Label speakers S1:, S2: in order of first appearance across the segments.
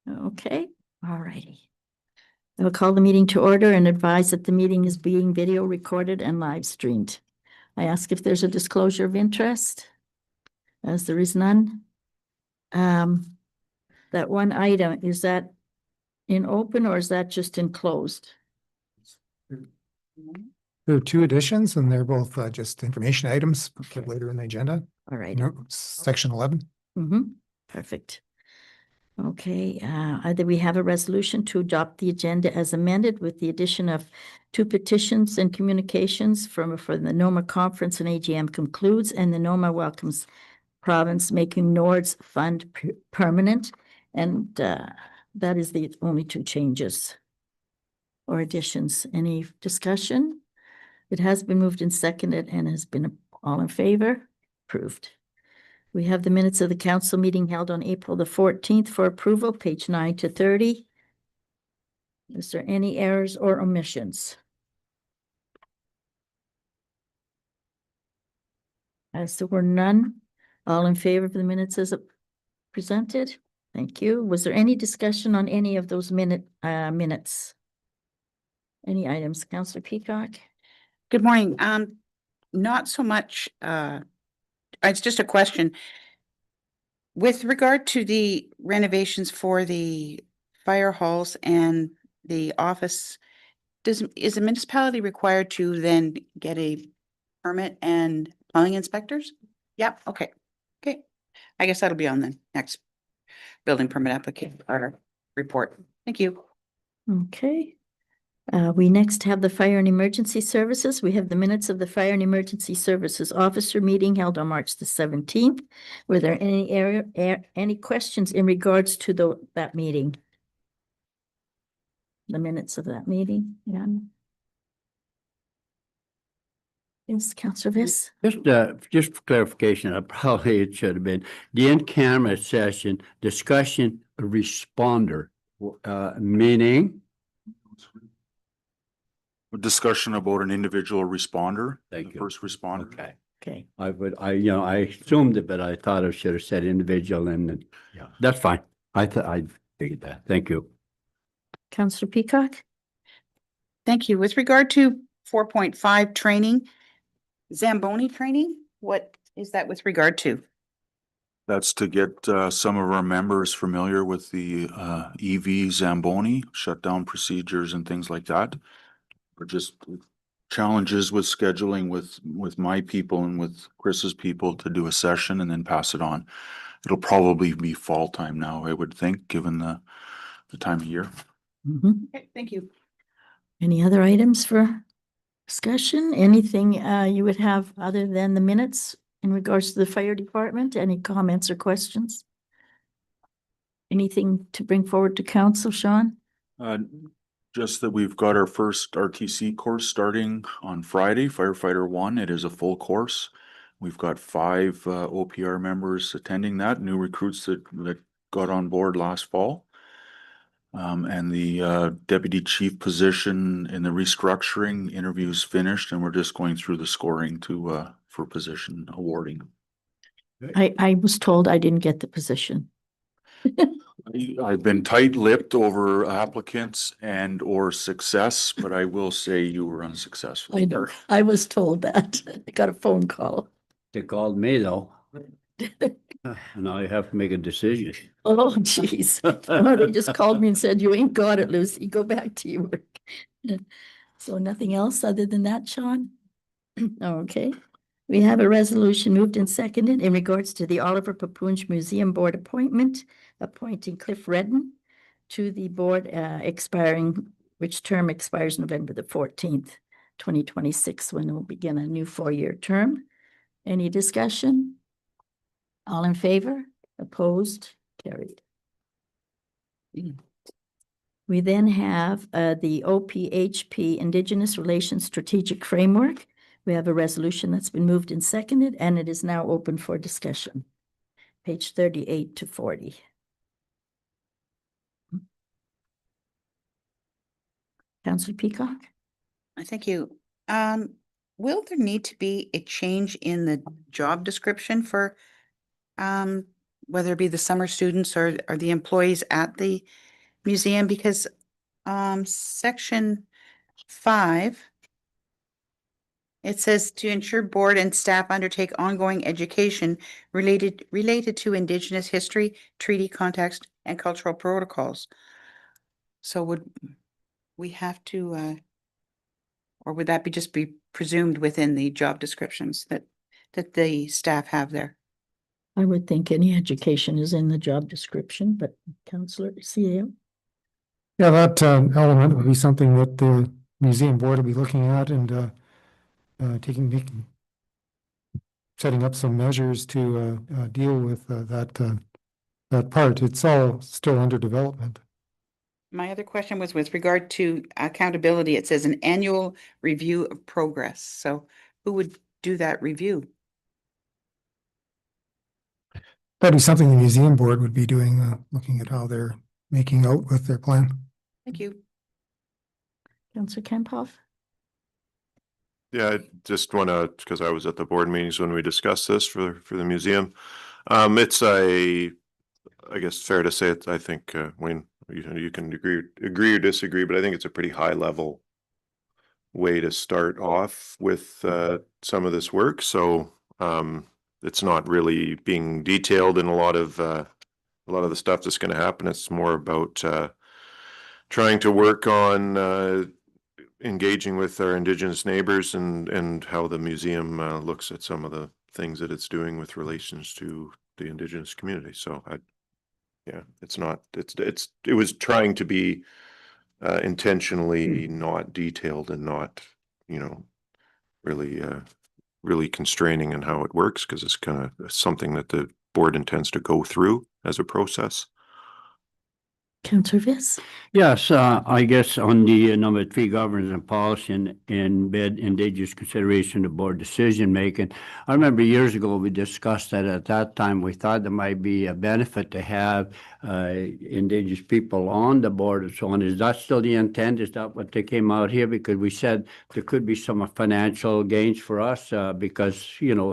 S1: Okay, all righty. I will call the meeting to order and advise that the meeting is being video recorded and live streamed. I ask if there's a disclosure of interest. As there is none. That one item, is that in open or is that just in closed?
S2: There are two additions and they're both just information items for later in the agenda.
S1: All right.
S2: Section 11.
S1: Perfect. Okay, either we have a resolution to adopt the agenda as amended with the addition of two petitions and communications for the NOMA conference and AGM concludes, and the NOMA welcomes province making NORD's fund permanent. And that is the only two changes or additions. Any discussion? It has been moved and seconded and has been all in favor. Approved. We have the minutes of the council meeting held on April the 14th for approval, page 9 to 30. Is there any errors or omissions? As there were none, all in favor of the minutes as presented? Thank you. Was there any discussion on any of those minutes? Any items? Councillor Peacock?
S3: Good morning. Not so much, it's just a question. With regard to the renovations for the fire halls and the office, is the municipality required to then get a permit and plumbing inspectors? Yep, okay. Okay. I guess that'll be on the next building permit application or report. Thank you.
S1: Okay. We next have the Fire and Emergency Services. We have the minutes of the Fire and Emergency Services Officer meeting held on March the 17th. Were there any questions in regards to that meeting? The minutes of that meeting, yeah. Yes, Councillor Viss.
S4: Just for clarification, probably it should have been the in-camera session discussion responder, meaning.
S5: A discussion about an individual responder.
S4: Thank you.
S5: First responder.
S4: Okay.
S1: Okay.
S4: I assumed it, but I thought I should have said individual and then, yeah, that's fine. I figured that. Thank you.
S1: Councillor Peacock.
S3: Thank you. With regard to 4.5 training, Zamboni training, what is that with regard to?
S5: That's to get some of our members familiar with the EV Zamboni shutdown procedures and things like that. Or just challenges with scheduling with my people and with Chris's people to do a session and then pass it on. It'll probably be fall time now, I would think, given the time of year.
S3: Okay, thank you.
S1: Any other items for discussion? Anything you would have other than the minutes in regards to the fire department? Any comments or questions? Anything to bring forward to council, Sean?
S5: Just that we've got our first RTC course starting on Friday, Firefighter 1. It is a full course. We've got 5 OPR members attending that, new recruits that got on board last fall. And the deputy chief position in the restructuring interviews finished, and we're just going through the scoring for position awarding.
S1: I was told I didn't get the position.
S5: I've been tight-lipped over applicants and or success, but I will say you were unsuccessful.
S1: I know. I was told that. I got a phone call.
S4: They called me though. Now you have to make a decision.
S1: Oh, geez. Oh, they just called me and said, you ain't got it, Lucy. Go back to your work. So nothing else other than that, Sean? Okay. We have a resolution moved and seconded in regards to the Oliver Papunj Museum Board appointment, appointing Cliff Redden to the board which term expires November the 14th, 2026, when we'll begin a new 4-year term. Any discussion? All in favor? Opposed? Carried. We then have the OPHP Indigenous Relations Strategic Framework. We have a resolution that's been moved and seconded, and it is now open for discussion. Page 38 to 40. Councillor Peacock?
S3: Thank you. Will there need to be a change in the job description for whether it be the summer students or the employees at the museum, because section 5, it says to ensure board and staff undertake ongoing education related to Indigenous history, treaty context, and cultural protocols. So would we have to, or would that just be presumed within the job descriptions that the staff have there?
S1: I would think any education is in the job description, but Councillor CAO?
S2: Yeah, that element would be something that the museum board will be looking at and setting up some measures to deal with that part. It's all still under development.
S3: My other question was with regard to accountability. It says an annual review of progress. So who would do that review?
S2: That'd be something the museum board would be doing, looking at how they're making out with their plan.
S3: Thank you.
S1: Councillor Kemphoff?
S6: Yeah, I just want to, because I was at the board meetings when we discussed this for the museum. It's I guess fair to say it, I think, Wayne, you can agree or disagree, but I think it's a pretty high level way to start off with some of this work. So it's not really being detailed in a lot of the stuff that's going to happen. It's more about trying to work on engaging with our Indigenous neighbors and how the museum looks at some of the things that it's doing with relations to the Indigenous community. So yeah, it was trying to be intentionally not detailed and not, really constraining in how it works, because it's kind of something that the board intends to go through as a process.
S1: Councillor Viss?
S4: Yes, I guess on the number 3, governance and policy and embed Indigenous consideration to board decision making. I remember years ago we discussed that. At that time we thought there might be a benefit to have Indigenous people on the board and so on. Is that still the intent? Is that what they came out here? Because we said there could be some financial gains for us because,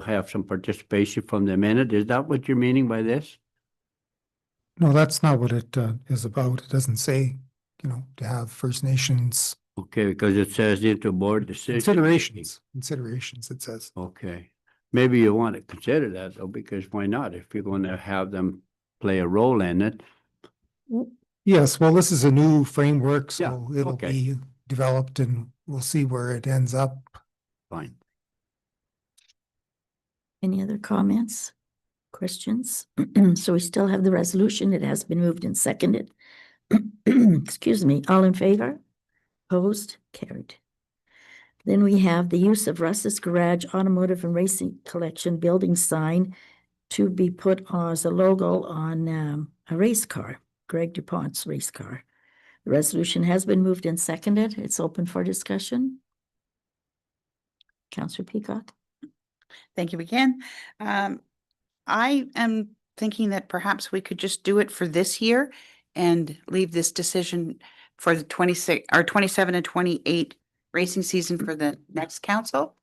S4: have some participation from them in it. Is that what you're meaning by this?
S2: No, that's not what it is about. It doesn't say, to have First Nations
S4: Okay, because it says into board decision.
S2: considerations, it says.
S4: Okay, maybe you want to consider that though, because why not? If you're going to have them play a role in it.
S2: Yes, well, this is a new framework,
S4: Yeah,
S2: so it'll
S4: okay.
S2: be developed and we'll see where it ends up.
S4: Fine.
S1: Any other comments? Questions? So we still have the resolution. It has been moved and seconded. Excuse me. All in favor? Opposed? Carried. Then we have the use of Russ's Garage Automotive and Racing Collection building sign to be put as a logo on a race car, Greg DuPont's race car. The resolution has been moved and seconded. It's open for discussion. Councillor Peacock?
S3: Thank you again. I am thinking that perhaps we could just do it for this year and leave this decision for the 27 and 28 racing season for the next council.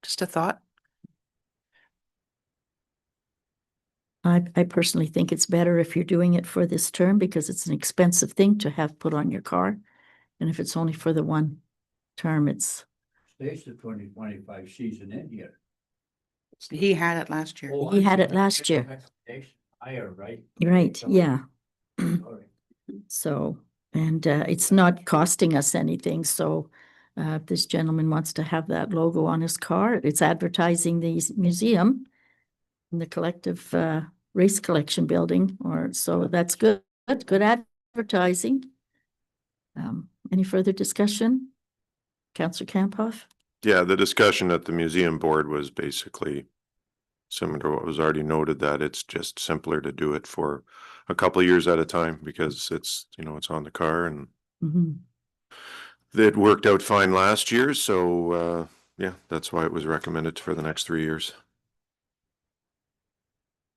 S3: Just a thought.
S1: I personally think it's better if you're doing it for this term because it's an expensive thing to have put on your car. And if it's only for the one term, it's.
S4: Stays the 2025 season in here.
S3: He had it last year.
S1: He had it last year.
S4: Higher, right?
S1: Right, yeah.
S4: Sorry.
S1: So, and it's not costing us anything, so if this gentleman wants to have that logo on his car, it's advertising the museum in the collective race collection building, so that's good advertising. Any further discussion? Councillor Kemphoff?
S6: Yeah, the discussion at the museum board was basically similar to what was already noted, that it's just simpler to do it for a couple of years at a time because it's, it's on the car, and it worked out fine last year. So yeah, that's why it was recommended for the next 3 years.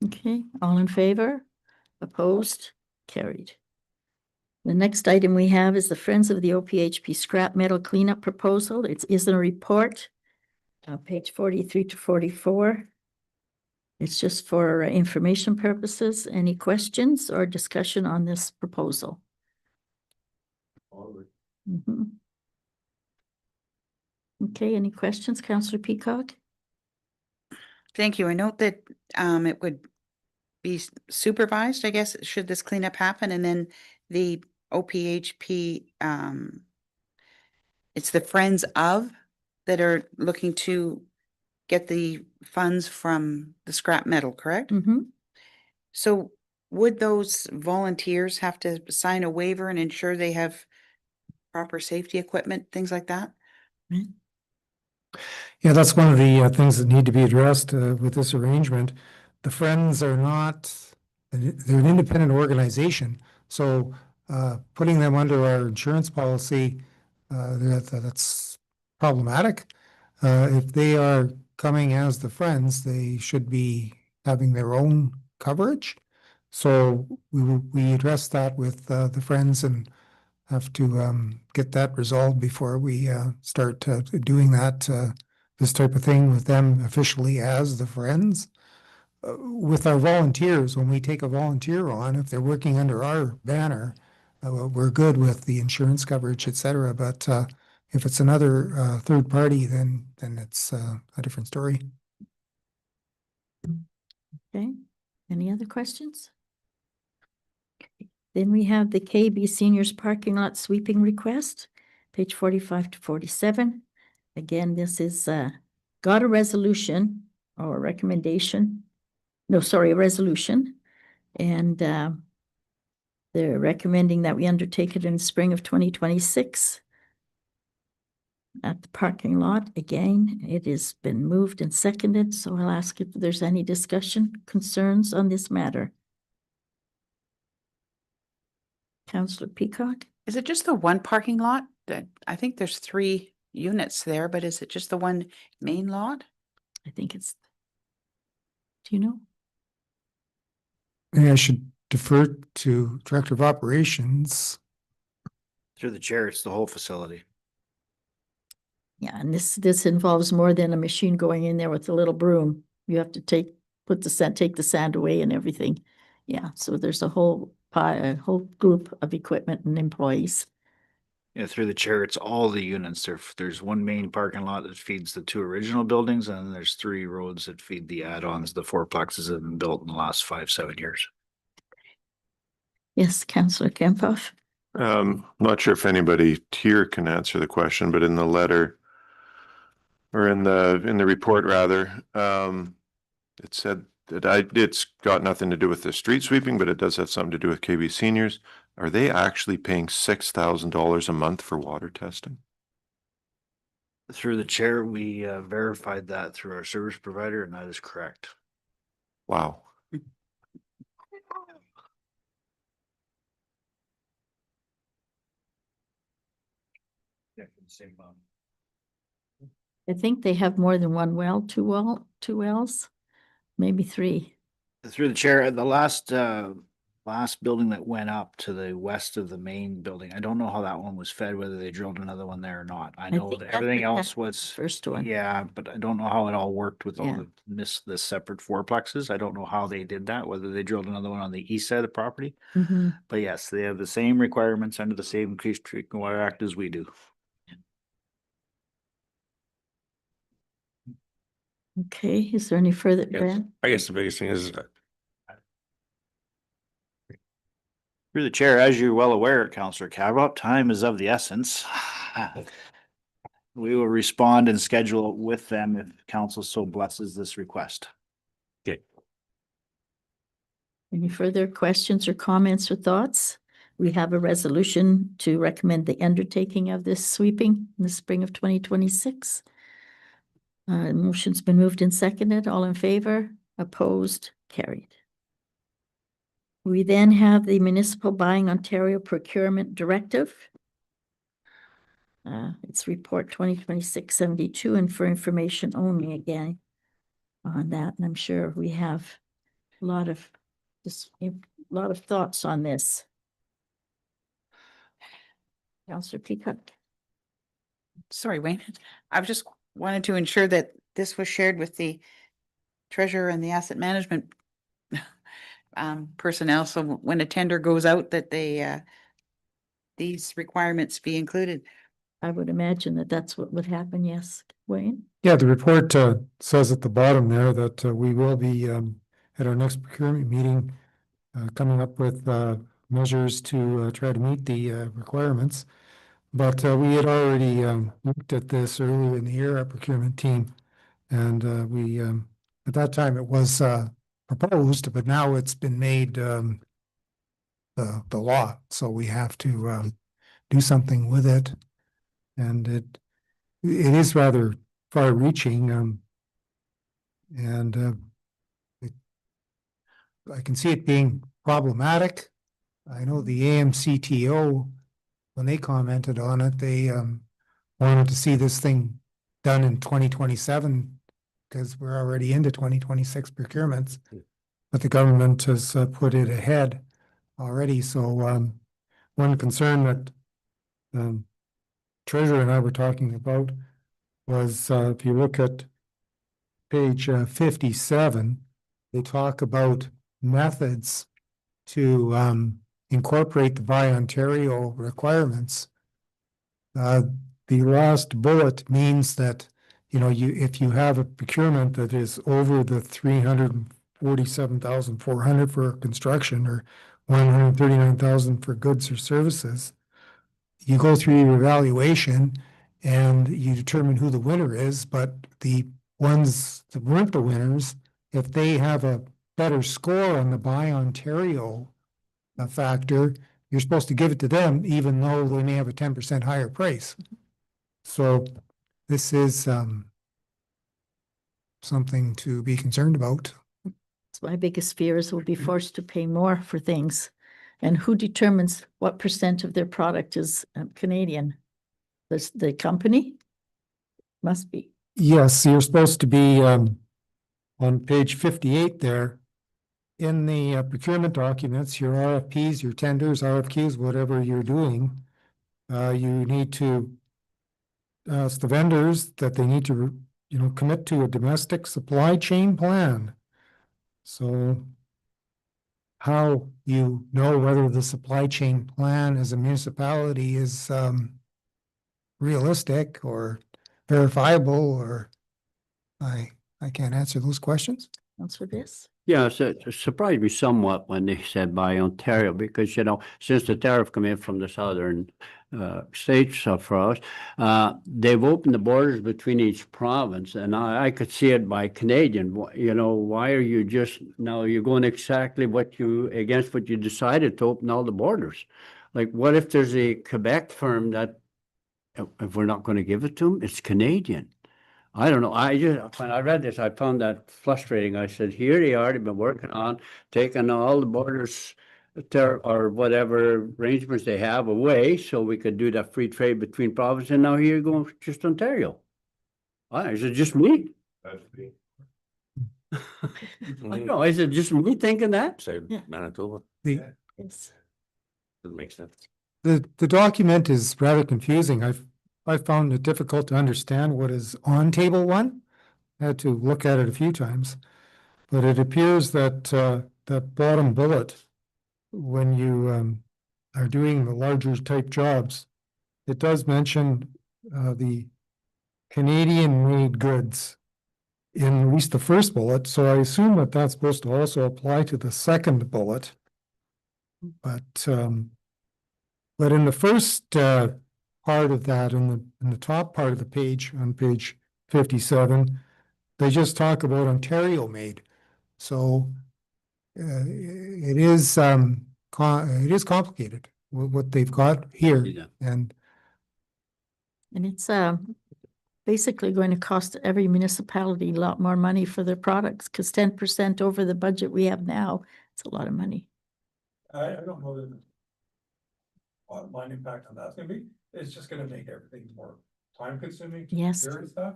S1: Okay, all in favor? Opposed? Carried. The next item we have is the Friends of the OPHP scrap metal cleanup proposal. It is in a report, page 43 to 44. It's just for information purposes. Any questions or discussion on this proposal? Mhm. Okay, any questions, Councillor Peacock?
S3: Thank you. I note that it would be supervised, I guess, should this cleanup happen, and then the OPHP, it's the Friends of that are looking to get the funds from the scrap metal, correct?
S1: Mm-hmm.
S3: So would those volunteers have to sign a waiver and ensure they have proper safety equipment, things like that?
S2: Yeah, that's one of the things that need to be addressed with this arrangement. The Friends are not, they're an independent organization, so putting them under our insurance policy, that's problematic. If they are coming as the Friends, they should be having their own coverage. So we address that with the Friends and have to get that resolved before we start doing that this type of thing with them officially as the Friends. With our volunteers, when we take a volunteer on, if they're working under our banner, we're good with the insurance coverage, et cetera. But if it's another third party, then it's a different story.
S1: Okay, any other questions? Okay. Then we have the KB Seniors Parking Lot Sweeping Request, page 45 to 47. Again, this is got a resolution or a recommendation. No, sorry, a resolution. And they're recommending that we undertake it in the spring of 2026 at the parking lot. Again, it has been moved and seconded, so I'll ask if there's any discussion, concerns on this matter. Councillor Peacock?
S3: Is it just the one parking lot? That I think there's 3 units there, but is it just the one main lot?
S1: I think it's, do you know?
S2: Maybe I should defer to Director of Operations.
S7: Through the chair, it's the whole facility.
S1: Yeah, and this involves more than a machine going in there with a little broom. You have to take the sand away and everything. Yeah, so there's a whole a whole group of equipment and employees.
S7: Yeah, through the chair, it's all the units. There's one main parking lot that feeds the 2 original buildings, and then there's 3 roads that feed the add-ons. The 4plexes have been built in the last 5-7 years.
S1: Yes, Councillor Kemphoff.
S6: Not sure if anybody here can answer the question, but in the letter or in the report rather, it said that it's got nothing to do with the street sweeping, but it does have something to do with KB Seniors. Are they actually paying $6,000 a month for water testing?
S7: Through the chair, we verified that through our service provider, and that is correct.
S6: Wow.
S1: I think they have more than one well, two wells, maybe 3.
S7: Through the chair, the last building that went up to the west of the main building, I don't know how that one was fed, whether they drilled another one there or not. I know
S1: think
S7: that
S1: that
S7: everything
S1: was
S7: else was,
S1: First one.
S7: yeah, but I don't know how it all worked with all
S1: Yeah.
S7: the separate 4plexes. I don't know how they did that, whether they drilled another one on the east side of the property.
S1: Mhm.
S7: But yes, they have the same requirements under the same Increased Drinking Water Act as we do.
S1: Okay, is there any further, Ben?
S8: I guess the biggest thing is
S7: Through the chair, as you're well aware, Councillor Cavanaugh, time is of the essence. We will respond and schedule it with them if council so blesses this request.
S1: Any further questions or comments or thoughts? We have a resolution to recommend the undertaking of this sweeping in the spring of 2026. Motion's been moved and seconded. All in favor? Opposed? Carried. We then have the Municipal Buying Ontario Procurement Directive. It's report 2026-72, and for information only again on that. And I'm sure we have a lot of thoughts on this. Councillor Peacock.
S3: Sorry, Wayne. I just wanted to ensure that this was shared with the treasurer and the asset management personnel, so when a tender goes out, that they these requirements be included.
S1: I would imagine that that's what would happen, yes, Wayne?
S2: Yeah, the report says at the bottom there that we will be at our next procurement meeting coming up with measures to try to meet the requirements. But we had already looked at this earlier in the year, our procurement team. And we, at that time, it was proposed, but now it's been made the law. So we have to do something with it. And it is rather far reaching. And I can see it being problematic. I know the AMCTO, when they commented on it, they wanted to see this thing done in 2027 because we're already into 2026 procurements. But the government has put it ahead already. So one concern that Treasurer and I were talking about was if you look at page 57, they talk about methods to incorporate the Buy Ontario requirements. The last bullet means that, you know, if you have a procurement that is over the 347,400 for construction or 139,000 for goods or services, you go through your evaluation and you determine who the winner is, but the ones that weren't the winners, if they have a better score on the Buy Ontario factor, you're supposed to give it to them, even though they may have a 10% higher price. So this is something to be concerned about.
S1: So my biggest fear is we'll be forced to pay more for things. And who determines what percent of their product is Canadian? The company? Must be.
S2: Yes, you're supposed to be on page 58 there. In the procurement documents, your RFPs, your tenders, RFQs, whatever you're doing, you need to ask the vendors that they need to, you know, commit to a domestic supply chain plan. So how you know whether the supply chain plan as a municipality is realistic or verifiable, or I can't answer those questions.
S1: Answer this.
S4: Yeah, so it surprised me somewhat when they said Buy Ontario, because, you know, since the tariff come in from the southern states for us, they've opened the borders between each province, and I could see it by Canadian. You know, why are you just, now you're going exactly against what you decided to open all the borders? Like, what if there's a Quebec firm that, if we're not going to give it to them, it's Canadian? I don't know. When I read this, I found that frustrating. I said, here they are, they've been working on taking all the borders or whatever arrangements they have away so we could do that free trade between provinces. And now here you're going just Ontario. Is it just me? I don't know. Is it just me thinking that?
S8: Say
S1: Yeah.
S8: Manitoba,
S2: The
S1: Yes.
S8: doesn't make sense.
S2: the document is rather confusing. I found it difficult to understand what is on table one. I had to look at it a few times, but it appears that that bottom bullet, when you are doing the larger type jobs, it does mention the Canadian-made goods in at least the first bullet. So I assume that that's supposed to also apply to the second bullet. But in the first part of that, in the top part of the page, on page 57, they just talk about Ontario made. So it is complicated what they've got here.
S4: Yeah.
S2: And
S1: it's basically going to cost every municipality a lot more money for their products, because 10% over the budget we have now, it's a lot of money.
S9: I don't know that bottom line impact on that's gonna be, it's just gonna make everything more time consuming.
S1: Yes.
S9: Stuff.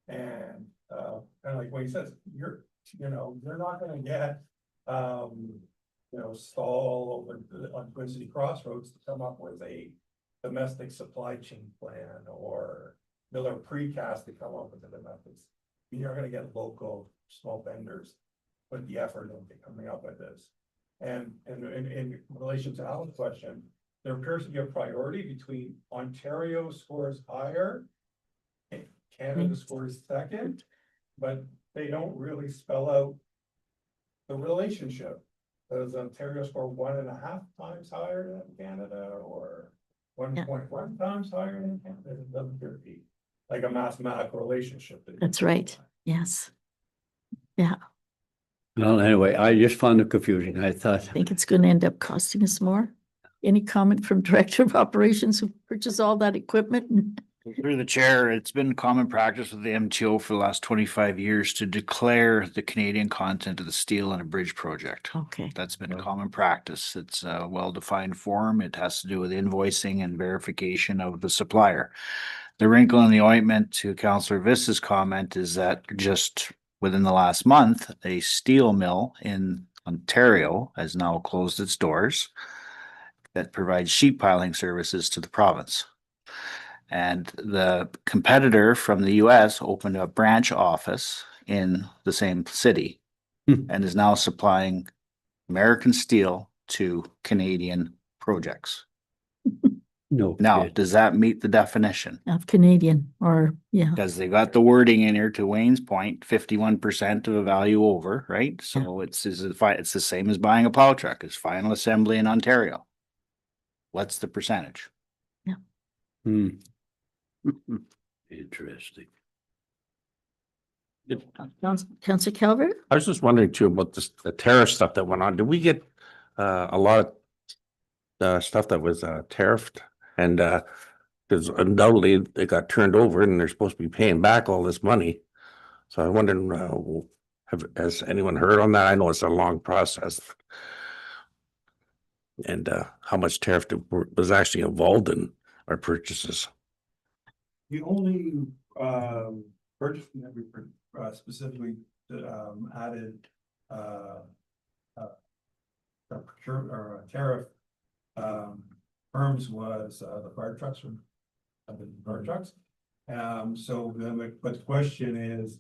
S9: And, kind of like what he says, you're not gonna get, Stall over on Twin City Crossroads to come up with a domestic supply chain plan, or Miller Precast to come up with the methods. You're gonna get local, small vendors, put the effort into coming up with this. And in relation to Alan's question, there appears to be a priority between Ontario scores higher. Canada scores second, but they don't really spell out the relationship. Does Ontario score 1.5 times higher than Canada or 1.1 times higher than Canada? It doesn't appear to be like a mathematical relationship.
S1: That's right. Yes. Yeah,
S4: Well, anyway, I just found it confusing. I thought,
S1: I think it's going to end up costing us more. Any comment from Director of Operations who purchased all that equipment?
S7: Through the chair, it's been common practice with the MTO for the last 25 years to declare the Canadian content of the steel in a bridge project.
S1: Okay,
S7: That's been common practice. It's a well-defined form. It has to do with invoicing and verification of the supplier. The wrinkle in the ointment to Councillor Vista's comment is that just within the last month, a steel mill in Ontario has now closed its doors that provides sheet piling services to the province. And the competitor from the US opened a branch office in the same city and is now supplying American steel to Canadian projects.
S4: no.
S7: Now,
S4: kid.
S7: does that meet the definition?
S1: of Canadian or, yeah,
S7: Because they got the wording in here to Wayne's point, 51% of the value over, right? So it's the same as buying a plow truck, it's final assembly in Ontario. What's the percentage?
S4: Hmm. Interesting.
S1: Councillor Calvert?
S8: I was just wondering too about this, the tariff stuff that went on. Did we get a lot of stuff that was tariffed? And because undoubtedly they got turned over and they're supposed to be paying back all this money. So I wondered, has anyone heard on that? I know it's a long process. And how much tariff was actually involved in our purchases?
S9: The only purchase that we specifically added a procurement or a tariff firms was the fire trucks from the fire trucks. So then, but the question is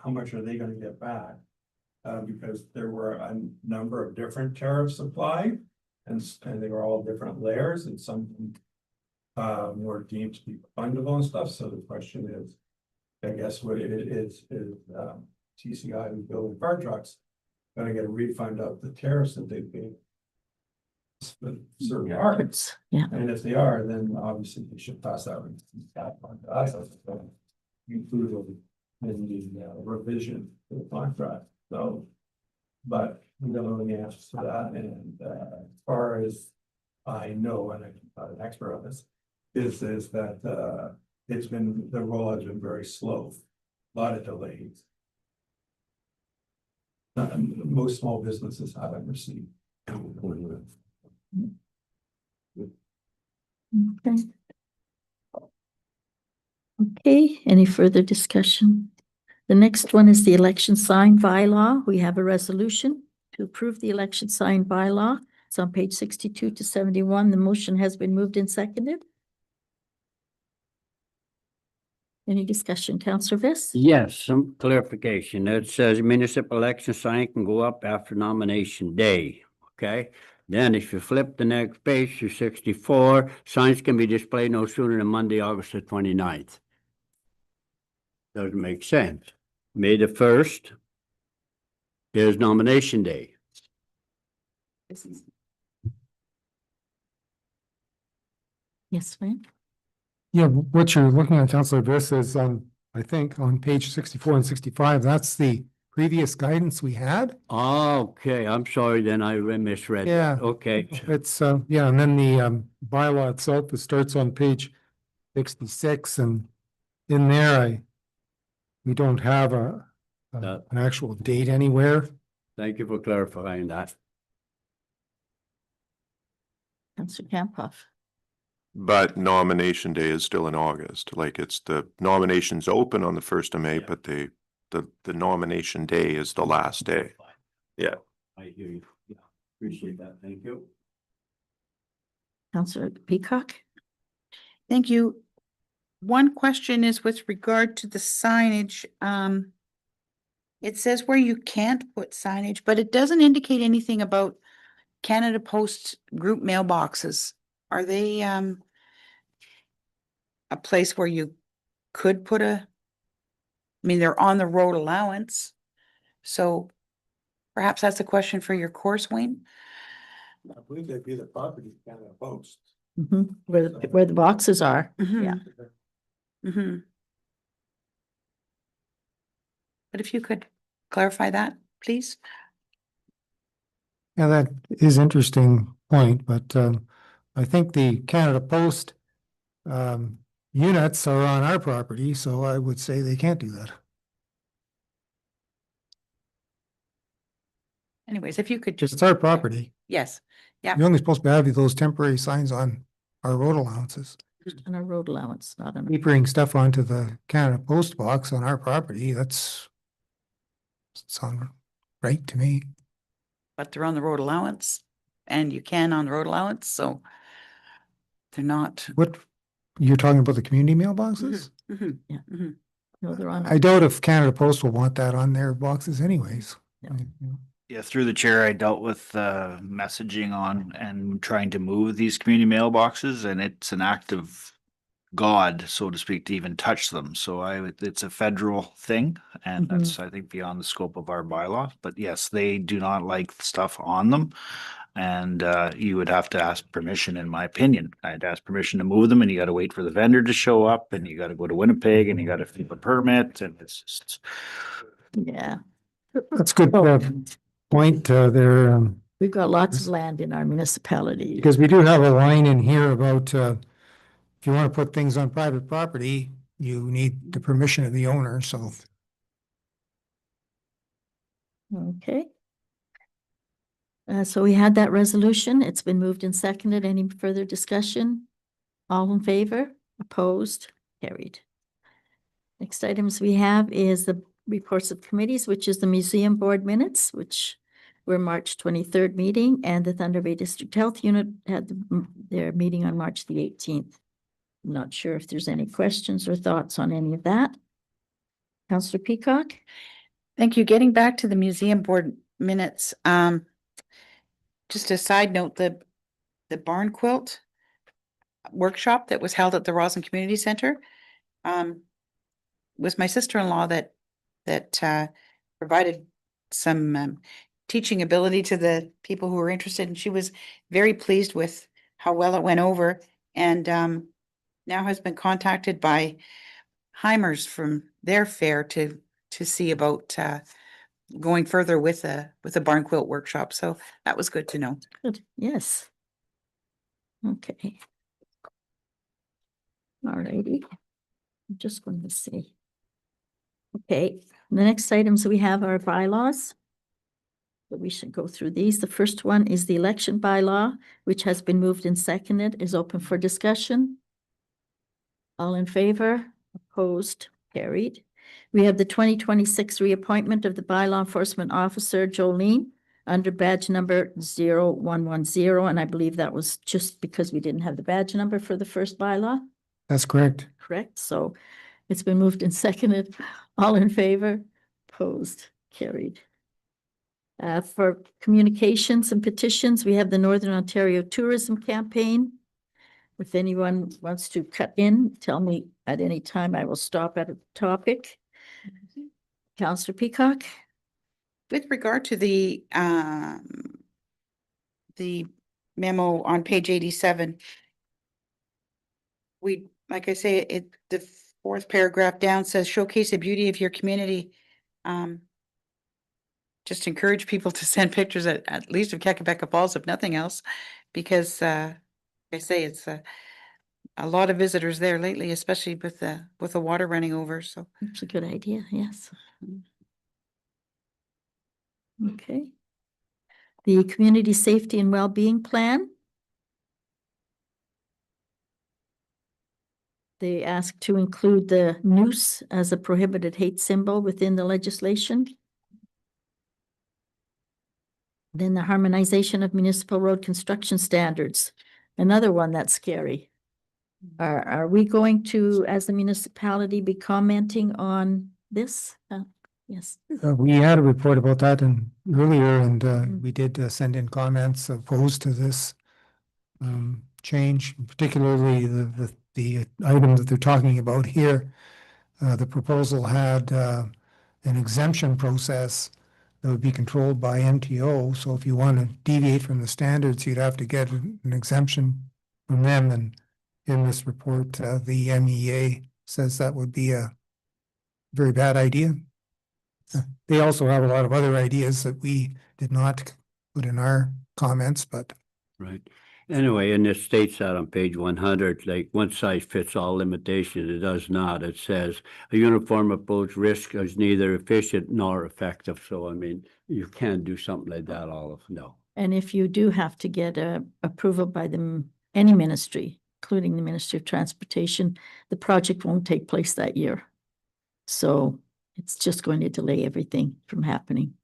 S9: how much are they gonna get back? Because there were a number of different tariffs applied and they were all different layers and some were deemed to be fundable and stuff. So the question is, I guess what it is TCI who's building fire trucks gonna get a refund of the tariffs that they paid. Certain parts,
S1: Yeah,
S9: and if they are, then obviously they should pass that on to us. Included in the revision to the contract, so. But we don't know the answers to that, and as far as I know, and I'm not an expert on this, is that the roll has been very slow, a lot of delays. Most small businesses haven't received.
S1: okay. Okay, any further discussion? The next one is the election sign bylaw. We have a resolution to approve the election sign bylaw. It's on page 62 to 71. The motion has been moved and seconded. Any discussion, Councillor Viss?
S4: Yes, some clarification. It says municipal election sign can go up after nomination day, okay? Then if you flip the next page to 64, signs can be displayed no sooner than Monday, August the 29th. Doesn't make sense. May the 1st is nomination day.
S1: Yes, ma'am.
S2: Yeah, what you're looking at, Councillor Briss, is I think on page 64 and 65, that's the previous guidance we had.
S4: Okay, I'm sorry, then I misread.
S2: Yeah.
S4: Okay,
S2: It's, yeah, and then the bylaw itself, it starts on page 66, and in there, we don't have an actual date anywhere.
S4: thank you for clarifying that.
S1: Councillor Campoff.
S6: But nomination day is still in August, like it's the nominations open on the 1st of May,
S4: Yeah.
S6: but the nomination day is the last day. Yeah.
S4: I hear you. Yeah, appreciate that. Thank you.
S1: Councillor Peacock?
S3: Thank you. one question is with regard to the signage. It says where you can't put signage, but it doesn't indicate anything about Canada Post group mailboxes. Are they a place where you could put I mean, they're on the road allowance. So perhaps that's a question for your course, Wayne.
S9: I believe they'd be the property of Canada Post.
S1: Where the boxes are. Yeah.
S3: Mm-hmm. But if you could clarify that, please.
S2: Yeah, that is interesting point, but I think the Canada Post units are on our property, so I would say they can't do that.
S3: Anyways, if you could
S2: Just
S3: just,
S2: it's our property.
S3: yes, yeah.
S2: You're only supposed to have those temporary signs on our road allowances.
S1: On a road allowance, not on.
S2: Papering stuff onto the Canada Post box on our property, that's sound right to me.
S3: But they're on the road allowance and you can on the road allowance, so they're not.
S2: What, you're talking about the community mailboxes?
S3: Mhm,
S1: Yeah.
S3: mhm.
S1: No, they're on.
S2: I doubt if Canada Post will want that on their boxes anyways.
S1: Yeah.
S7: Yeah, through the chair, I dealt with messaging on and trying to move these community mailboxes, and it's an act of God, so to speak, to even touch them. So it's a federal thing, and that's, I think, beyond the scope of our bylaw. But yes, they do not like stuff on them. And you would have to ask permission, in my opinion. I'd ask permission to move them, and you got to wait for the vendor to show up, and you got to go to Winnipeg, and you got to fill a permit, and it's just.
S1: Yeah.
S2: That's good
S1: Oh,
S2: point there,
S1: we've got lots of land in our municipality.
S2: because we do have a line in here about if you want to put things on private property, you need the permission of the owner, so.
S1: Okay. So we had that resolution. It's been moved and seconded. Any further discussion? All in favor? Opposed? Carried. Next items we have is the reports of committees, which is the museum board minutes, which were March 23rd meeting, and the Thunder Bay District Health Unit had their meeting on March the 18th. I'm not sure if there's any questions or thoughts on any of that. Councillor Peacock?
S3: Thank you. Getting back to the museum board minutes, just a side note, the barn quilt workshop that was held at the Roslyn Community Center, was my sister-in-law that provided some teaching ability to the people who were interested, and she was very pleased with how well it went over, and now has been contacted by Heimers from their fair to see about going further with a barn quilt workshop. So that was good to know.
S1: Good, yes. Okay. All righty. I'm just going to see. Okay, the next items we have are bylaws. But we should go through these. The first one is the election bylaw, which has been moved and seconded, is open for discussion. All in favor? Opposed? Carried. We have the 2026 reappointment of the bylaw enforcement officer, Jolene, under badge number 0110, and I believe that was just because we didn't have the badge number for the first bylaw.
S2: That's correct.
S1: Correct, so it's been moved and seconded. All in favor? Opposed? Carried. For communications and petitions, we have the Northern Ontario Tourism Campaign. If anyone wants to cut in, tell me at any time. I will stop at a topic. Councillor Peacock?
S3: With regard to the memo on page 87, we, like I say, the fourth paragraph down says showcase the beauty of your community. Just encourage people to send pictures at least of Kakabeka Falls, if nothing else, because I say it's a lot of visitors there lately, especially with the water running over. So
S1: That's a good idea, yes. Okay. The Community Safety and Wellbeing Plan. They asked to include the noose as a prohibited hate symbol within the legislation. Then the harmonization of municipal road construction standards, another one that's scary. Are we going to, as a municipality, be commenting on this? Yes.
S2: We had a report about that earlier, and
S1: Mm.
S2: we did send in comments opposed to this change, particularly the item that they're talking about here. The proposal had an exemption process that would be controlled by MTO. So if you want to deviate from the standards, you'd have to get an exemption from them. And in this report, the MEA says that would be a very bad idea. They also have a lot of other ideas that we did not put in our comments, but
S4: Right. Anyway, and it states that on page 100, like one size fits all limitation. It does not. It says a uniform approach risk is neither efficient nor effective. So, I mean, you can't do something like that no.
S1: And if you do have to get approval by any ministry, including the Ministry of Transportation, the project won't take place that year. So it's just going to delay everything from happening.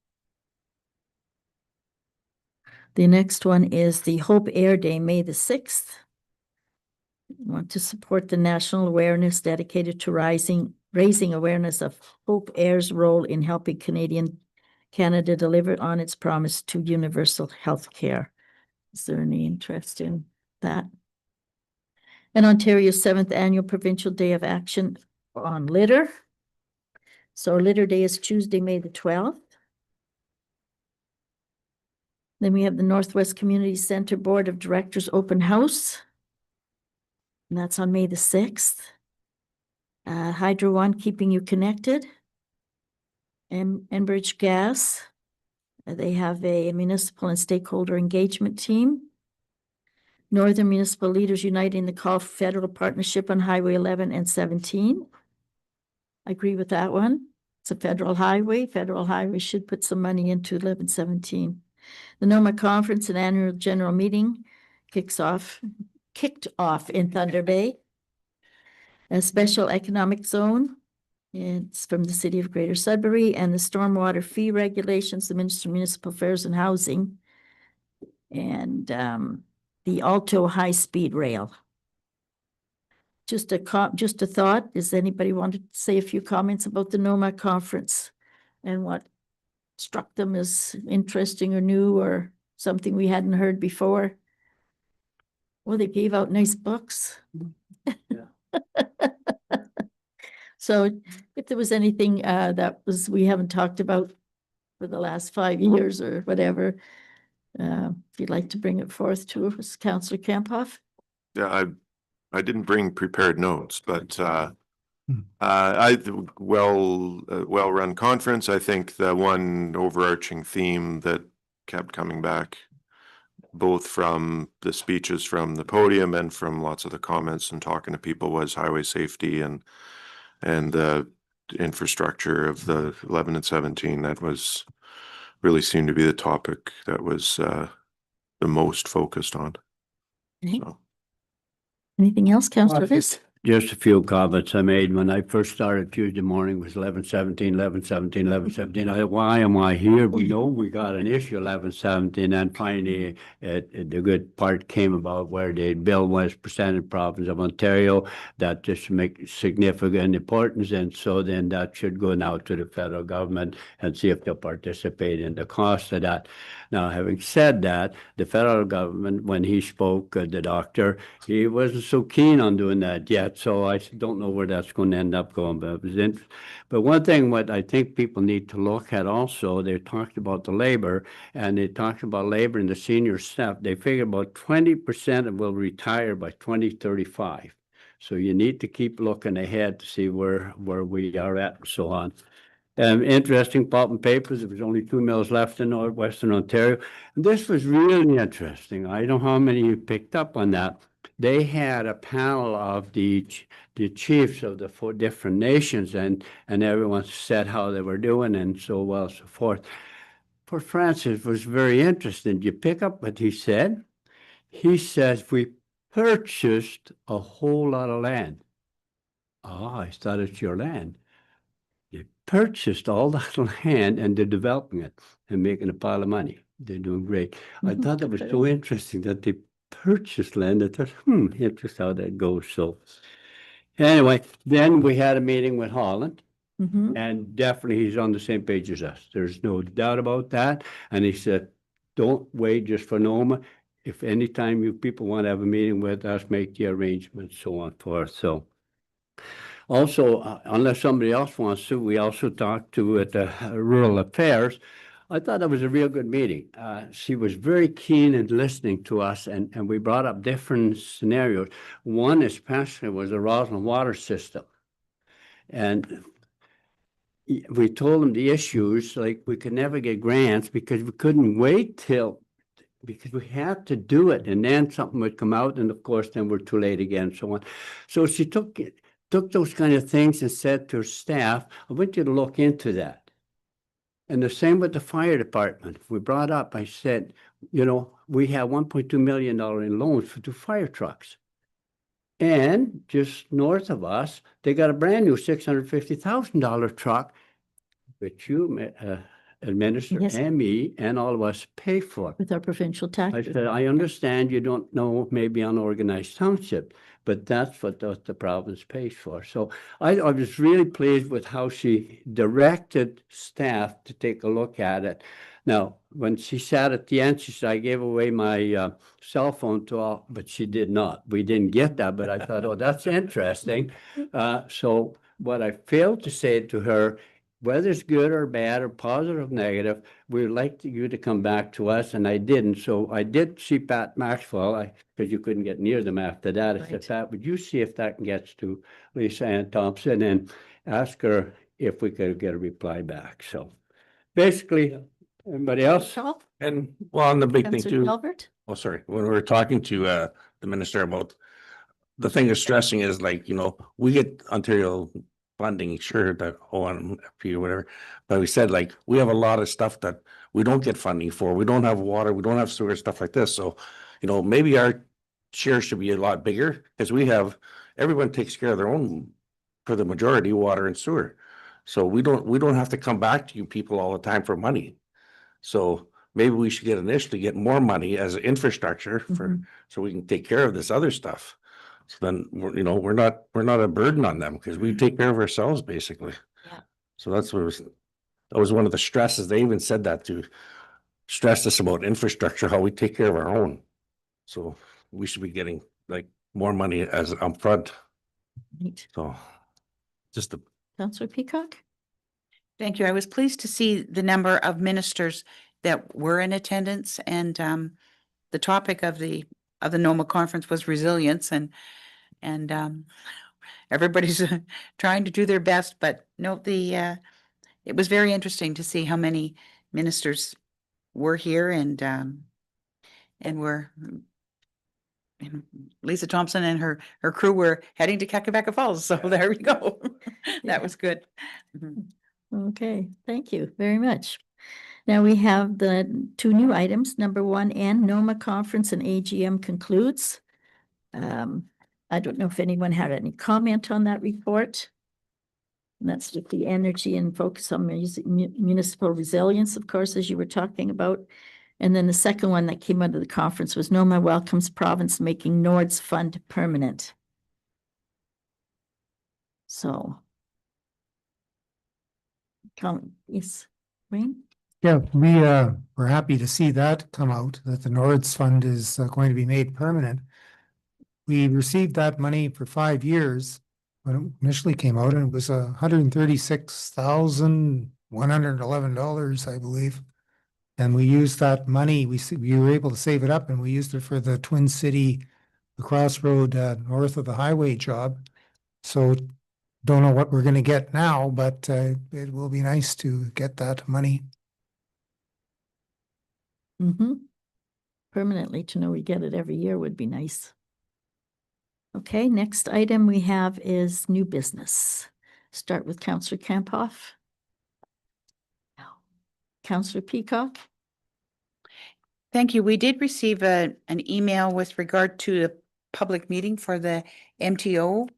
S1: The next one is the Hope Air Day, May the 6th. We want to support the national awareness dedicated to raising awareness of Hope Air's role in helping Canada deliver on its promise to universal health care. Is there any interest in that? And Ontario's 7th Annual Provincial Day of Action on Litter. So Litter Day is Tuesday, May the 12th. Then we have the Northwest Community Center Board of Directors Open House. And that's on May the 6th. Hydro One, keeping you connected. Enbridge Gas. They have a municipal and stakeholder engagement team. Northern Municipal Leaders Uniting the Call for Federal Partnership on Highway 11 and 17. I agree with that one. It's a federal highway. Federal highway should put some money into 1117. The NOMA Conference and Annual General Meeting kicked off in Thunder Bay. A special economic zone. It's from the city of Greater Sudbury, and the stormwater fee regulations, the Minister of Municipal Affairs and Housing, and the Alto High Speed Rail. Just a thought. Does anybody want to say a few comments about the NOMA conference and what struck them as interesting or new or something we hadn't heard before? Well, they gave out nice books.
S4: Yeah.
S1: So if there was anything we haven't talked about for the last 5 years or whatever, if you'd like to bring it forth to us, Councillor Kemphoff.
S6: Yeah, I didn't bring prepared notes, but well-run conference. I think the one overarching theme that kept coming back, both from the speeches from the podium and from lots of the comments and talking to people, was highway safety and the infrastructure of the 11 and 17. That was really seemed to be the topic that was the most focused on.
S1: Okay.
S6: So.
S1: Anything else, Councillor Liss?
S4: Just a few comments I made when I first started Tuesday morning was 1117. Why am I here? We know we got an issue 1117, and finally the good part came about where the bill was presented province of Ontario that just make significant importance, and so then that should go now to the federal government and see if they'll participate in the cost of that. Now, having said that, the federal government, when he spoke, the doctor, he wasn't so keen on doing that yet. So I don't know where that's going to end up going. But one thing what I think people need to look at also, they talked about the labor, and they talked about labor in the senior staff. They figure about 20% will retire by 2035. So you need to keep looking ahead to see where we are at and so on. Interesting pulp and papers. There was only 2 mills left in Western Ontario. And this was really interesting. I don't know how many you picked up on that. They had a panel of the chiefs of the 4 different nations, and everyone said how they were doing and so well, so forth. For Francis, it was very interesting. You pick up what he said? He says, we purchased a whole lot of land. Oh, I thought it's your land. They purchased all that land and they're developing it and making a pile of money. They're doing great. I thought that was so interesting that they purchase land. I thought, interesting how that goes. So anyway, then we had a meeting with Holland.
S1: Mhm.
S4: And definitely he's on the same page as us. There's no doubt about that. And he said, don't wait just for NOMA. If anytime you people want to have a meeting with us, make the arrangements, so on and forth. So also, unless somebody else wants to, we also talked to at the Rural Affairs. I thought that was a real good meeting. She was very keen in listening to us, and we brought up different scenarios. One especially was the Roslyn water system. And we told them the issues, like we could never get grants because we couldn't wait because we had to do it, and then something would come out, and of course, then we're too late again, so on. So she took those kind of things and said to her staff, I want you to look into that. And the same with the fire department. We brought up, I said, we have $1.2 million in loans for 2 fire trucks. And just north of us, they got a brand new $650,000 truck, which you administer
S1: Yes.
S4: and me and all of us pay for.
S1: With our provincial tax.
S4: I said, I understand you don't know maybe unorganized township, but that's what the province pays for. So I was really pleased with how she directed staff to take a look at it. Now, when she sat at the end, she said, I gave away my cell phone to all, but she did not. We didn't get that, but I thought, oh, that's interesting. So what I failed to say to her, whether it's good or bad or positive or negative, we'd like you to come back to us, and I didn't. So I did see Pat Maxwell, because you couldn't get near them after that. I said,
S1: Right.
S4: Pat, would you see if that gets to Lisa Ann Thompson and ask her if we could get a reply back? So basically, everybody else?
S1: Charles?
S8: And well, on the big thing
S1: Councillor
S8: too,
S1: Calvert?
S8: oh, sorry, when we were talking to the minister about the thing is stressing is like, we get Ontario funding, sure, that ONFP or whatever, but we said like, we have a lot of stuff that we don't get funding for. We don't have water, we don't have sewer, stuff like this. So, maybe our share should be a lot bigger because everyone takes care of their own, for the majority, water and sewer. So we don't have to come back to you people all the time for money. So maybe we should initially get more money as infrastructure so we can take care of this other stuff. So then we're not a burden on them because we take care of ourselves basically.
S1: Yeah.
S8: So that was one of the stresses. They even said that to stress us about infrastructure, how we take care of our own. So we should be getting like more money as upfront.
S1: Right.
S8: So just
S1: Councillor Peacock?
S3: Thank you. I was pleased to see the number of ministers that were in attendance, and the topic of the NOMA conference was resilience, and everybody's trying to do their best, but no, it was very interesting to see how many ministers were here, and Lisa Thompson and her crew were heading to Kakaveka Falls, so there we go.
S1: Yeah.
S3: That was good. Mhm.
S1: Okay, thank you very much. Now we have the 2 new items. Number 1, and NOMA conference and AGM concludes. I don't know if anyone had any comment on that report. And that's with the energy and focus on municipal resilience, of course, as you were talking about. And then the second one that came out of the conference was NOMA welcomes province making Nord's fund permanent. So. Yes, Wayne?
S2: Yeah, we're happy to see that come out, that the Nords Fund is going to be made permanent. We received that money for 5 years when it initially came out, and it was $136,111, I believe. And we used that money, we were able to save it up, and we used it for the Twin City, the crossroad north of the highway job. So don't know what we're going to get now, but it will be nice to get that money.
S1: Permanently, to know we get it every year would be nice. Okay, next item we have is new business. Start with Councillor Kamphoff. Councillor Peacock?
S3: Thank you. We did receive an email with regard to the public meeting for the MTO.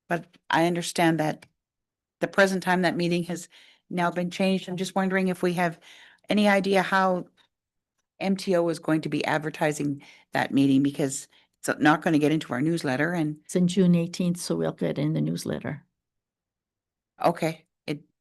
S3: But I understand that the present time that meeting has now been changed. I'm just wondering if we have any idea how MTO is going to be advertising that meeting because it's not going to get into our newsletter and,
S1: It's in June 18th, so we'll get in the newsletter.
S3: okay,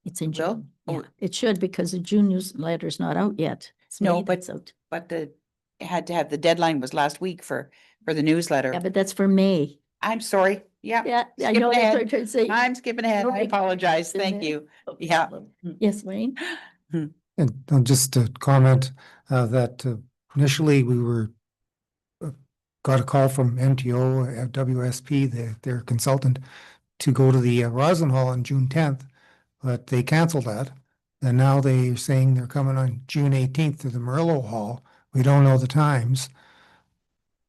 S1: It's in
S3: Will?
S1: June.
S3: Oh.
S1: Yeah, it should because the June newsletter is not out yet. It's
S3: No,
S1: May
S3: but-
S1: that's out.
S3: but it had to have, the deadline was last week for the newsletter.
S1: Yeah, but that's for May.
S3: I'm sorry. Yeah.
S1: Yeah, I
S3: skipping
S1: know that's
S3: ahead.
S1: what I'm trying to say.
S3: I'm skipping ahead.
S1: No
S3: I
S1: big
S3: apologize.
S1: in
S3: Thank
S1: there.
S3: you.
S1: No
S3: Yeah.
S1: problem. Yes, Wayne?
S2: And just to comment that initially we were got a call from MTO at WSP, their consultant, to go to the Roslyn Hall on June 10th, but they canceled that. And now they're saying they're coming on June 18th to the Murillo Hall. We don't know the times.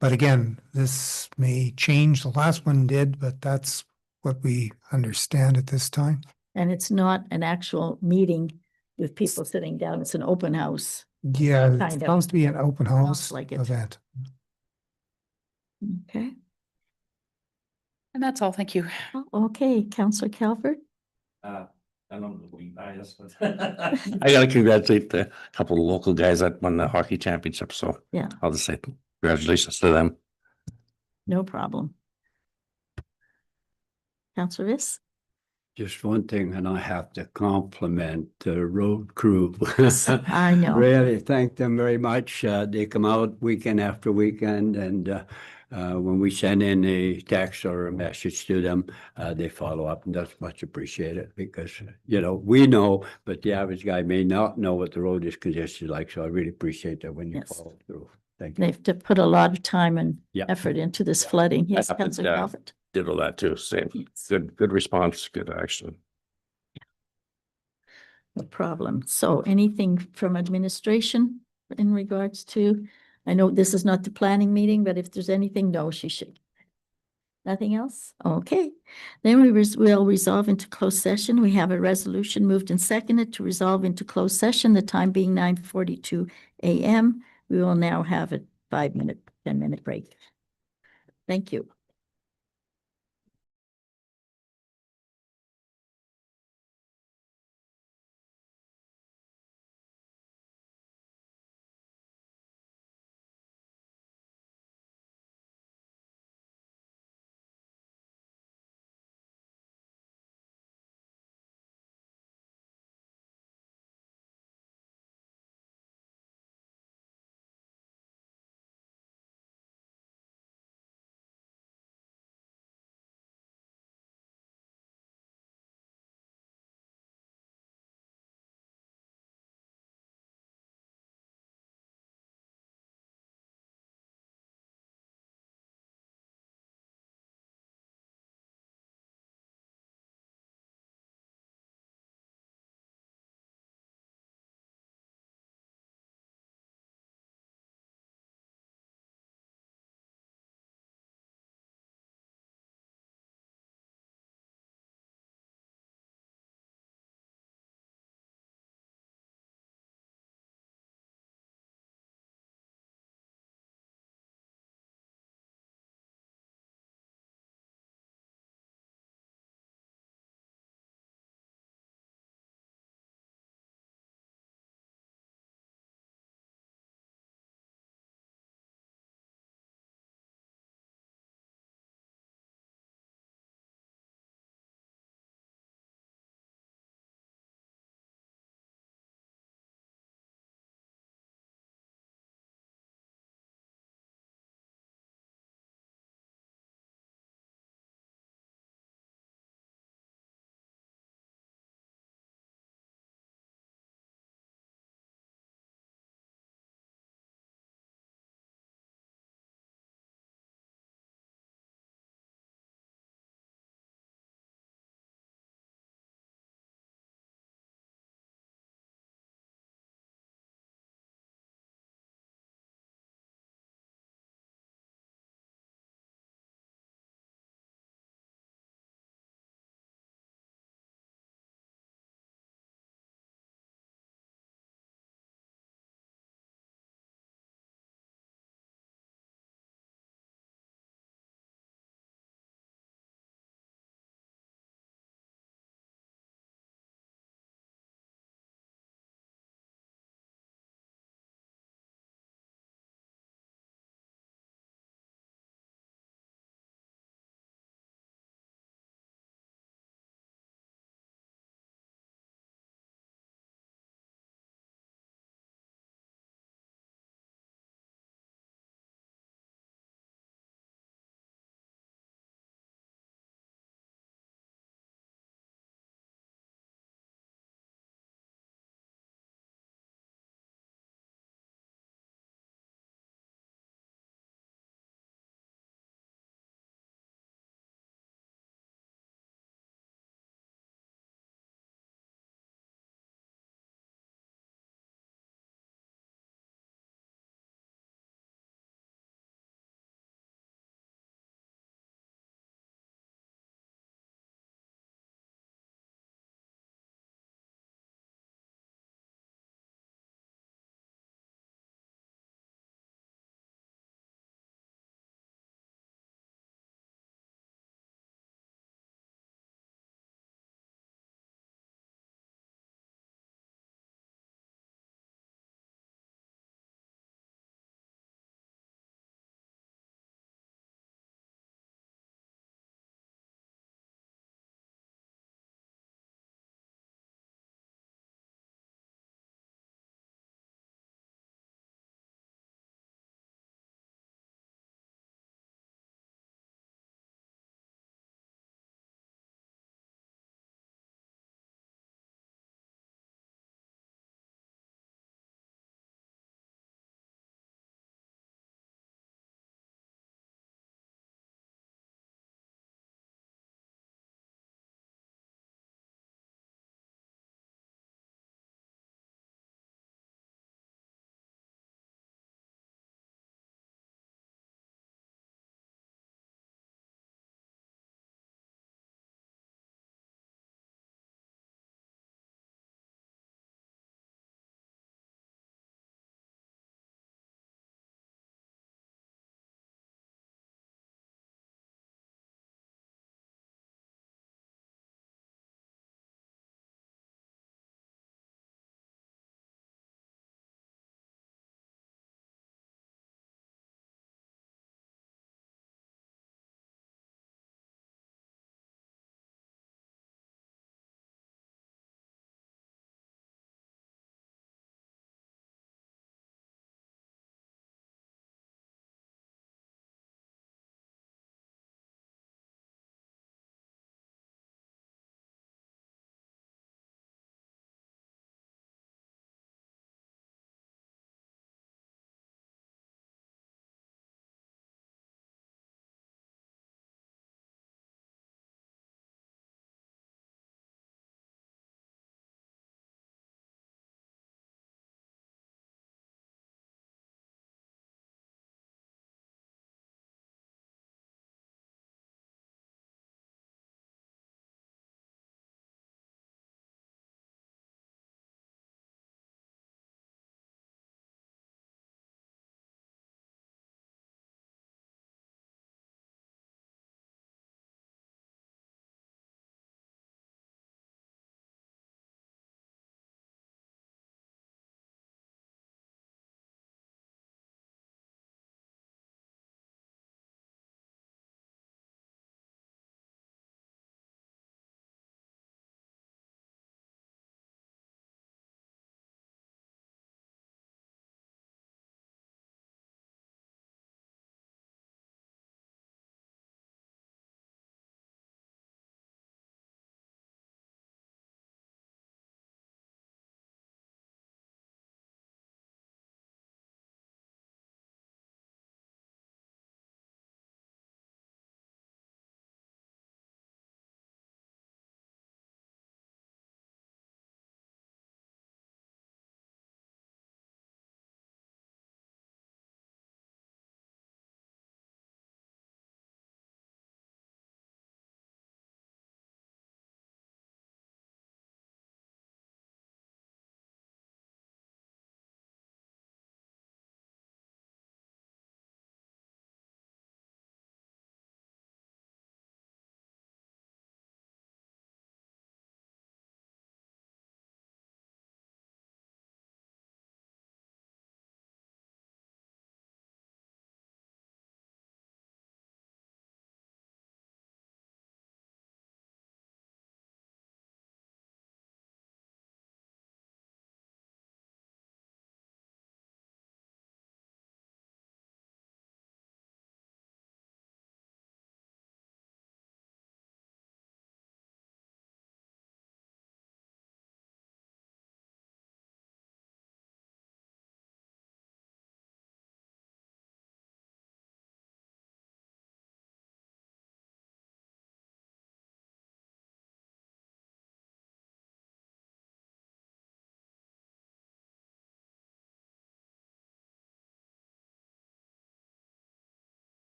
S2: But again, this may change. The last one did, but that's what we understand at this time.
S1: And it's not an actual meeting with people sitting down. It's an open house.
S2: Yeah,
S1: Kind
S2: it
S1: of.
S2: sounds to be an open house
S1: Sounds like it.
S2: event.
S1: Okay.
S3: And that's all. Thank you.
S1: Oh, okay, Counselor Calvert?
S8: I don't know, we biased, but I gotta congratulate the couple of local guys that won the hockey championship, so.
S1: Yeah.
S8: I'll just say congratulations to them.
S1: No problem. Counselor Viss?
S4: Just one thing, and I have to compliment the road crew.
S1: I know.
S4: Really, thank them very much. They come out weekend after weekend, and when we send in a text or a message to them, they follow up, and that's much appreciated because, you know, we know, but the average guy may not know what the road is congested like, so I really appreciate that when you
S1: Yes.
S4: follow through. Thank you.
S1: They've to put a lot of time and
S4: Yeah.
S1: effort into this flooding. Yes,
S8: happened,
S1: Counselor
S8: yeah.
S1: Calvert?
S8: Did all that too, same.
S1: Yes.
S8: Good response, good action.
S1: No problem. So anything from administration in regards to, I know this is not the planning meeting, but if there's anything, no, she should. Nothing else? Okay. Then will resolve into closed session. We have a resolution moved and seconded to resolve into closed session, the time being 9:42 a.m. We will now have a 5-minute, 10-minute break. Thank you.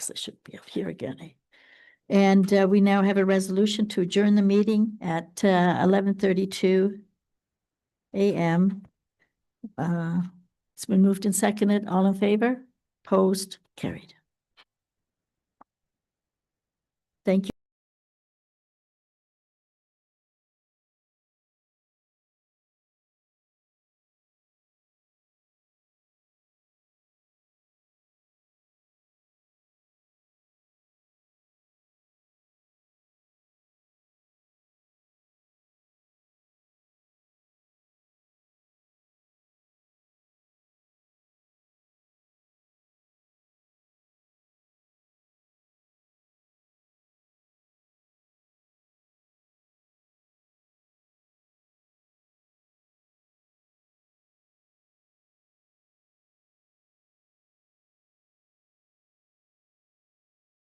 S1: guess I should be up here again. And we now have a resolution to adjourn the meeting at 11:32 a.m. It's been moved and seconded. All in favor? Opposed? Carried.